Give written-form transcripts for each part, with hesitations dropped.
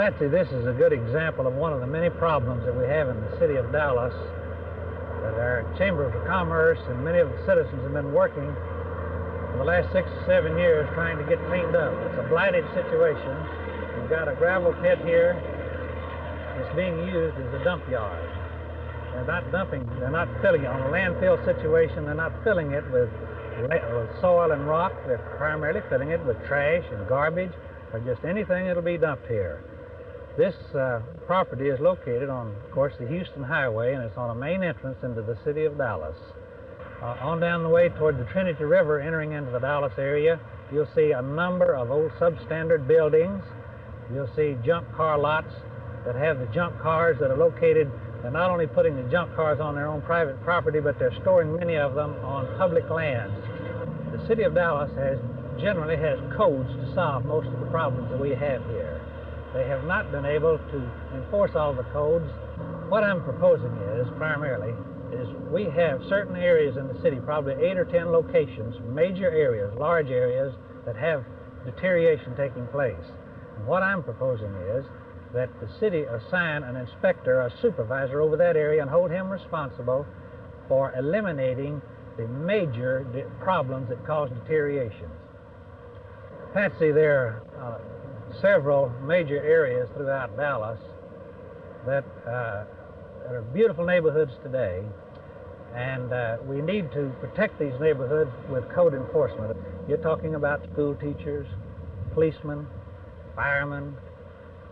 Patsy, this is a good example of one of the many problems that we have in the city of Dallas that our chambers of commerce and many of the citizens have been working for the last 6 or 7 years trying to get cleaned up. It's a blighted situation. We've got a gravel pit here. It's being used as a dump yard. They're not dumping, they're not filling it. On a landfill situation, they're not filling it with soil and rock. They're primarily filling it with trash and garbage or just anything that'll be dumped here. This property is located on, of course, the Houston Highway, and it's on a main entrance into the city of Dallas. On down the way toward the Trinity River, entering into the Dallas area, you'll see a number of old substandard buildings. You'll see junk car lots that have the junk cars that are located. They're not only putting the junk cars on their own private property, but they're storing many of them on public lands. The city of Dallas generally has codes to solve most of the problems that we have here. They have not been able to enforce all the codes. What I'm proposing primarily, is we have certain areas in the city, probably 8 or 10 locations, major areas, large areas, that have deterioration taking place. And what I'm proposing is that the city assign an inspector, a supervisor over that area, and hold him responsible for eliminating the major problems that cause deterioration. Patsy, there are several major areas throughout Dallas that are beautiful neighborhoods today, and we need to protect these neighborhoods with code enforcement. You're talking about school teachers, policemen, firemen,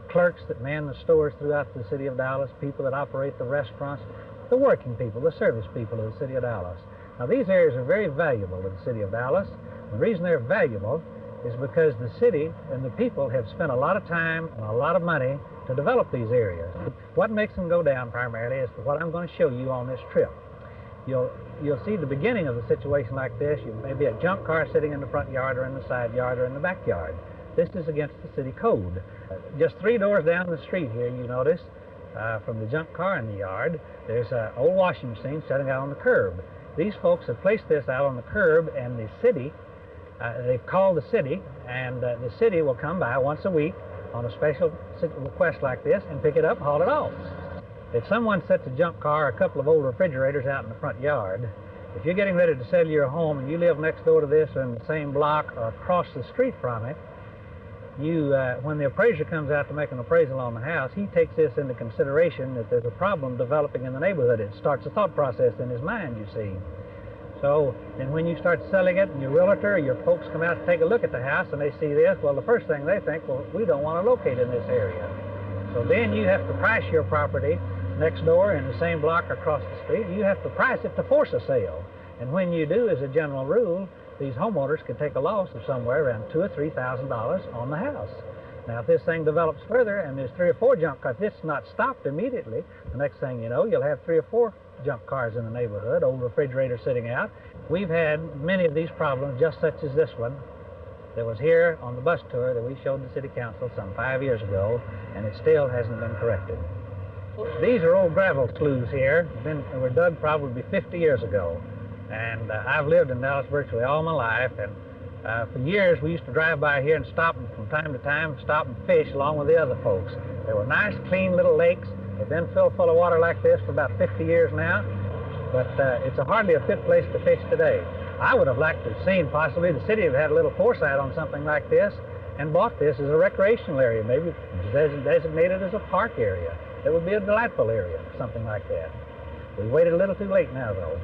clerks that man the stores throughout the city of Dallas, people that operate the restaurants, the working people, the service people of the city of Dallas. Now, these areas are very valuable to the city of Dallas. The reason they're valuable is because the city and the people have spent a lot of time and a lot of money to develop these areas. What makes them go down primarily is what I'm going to show you on this trip. You'll see the beginning of a situation like this. You may be a junk car sitting in the front yard or in the side yard or in the backyard. This is against the city code. Just 3 doors down the street here, you notice, from the junk car in the yard, there's an old washing machine sitting out on the curb. These folks have placed this out on the curb, and the city, they've called the city, and the city will come by once a week on a special request like this and pick it up and haul it off. If someone sets a junk car or a couple of old refrigerators out in the front yard, if you're getting ready to sell your home and you live next door to this or in the same block or across the street from it, when the appraiser comes out to make an appraisal on the house, he takes this into consideration that there's a problem developing in the neighborhood. It starts a thought process in his mind, you see. So, and when you start selling it and your realtor or your folks come out to take a look at the house and they see this, well, the first thing they think, well, we don't want to locate in this area. So then you have to price your property next door in the same block across the street. You have to price it to force a sale. And when you do, as a general rule, these homeowners can take a loss of somewhere around $2,000 or $3,000 on the house. Now, if this thing develops further and there's 3 or 4 junk cars, if it's not stopped immediately, the next thing you know, you'll have 3 or 4 junk cars in the neighborhood, old refrigerators sitting out. We've had many of these problems, just such as this one, that was here on the bus tour that we showed the city council some 5 years ago, and it still hasn't been corrected. These are old gravel sloughs here. They were dug probably 50 years ago. And I've lived in Dallas virtually all my life, and for years we used to drive by here and stop from time to time, stop and fish along with the other folks. They were nice, clean little lakes. They've been filled full of water like this for about 50 years now, but it's hardly a fit place to fish today. I would have liked to have seen possibly the city have had a little foresight on something like this and bought this as a recreational area, maybe designated as a park area. It would be a delightful area, something like that. We waited a little too late now, though.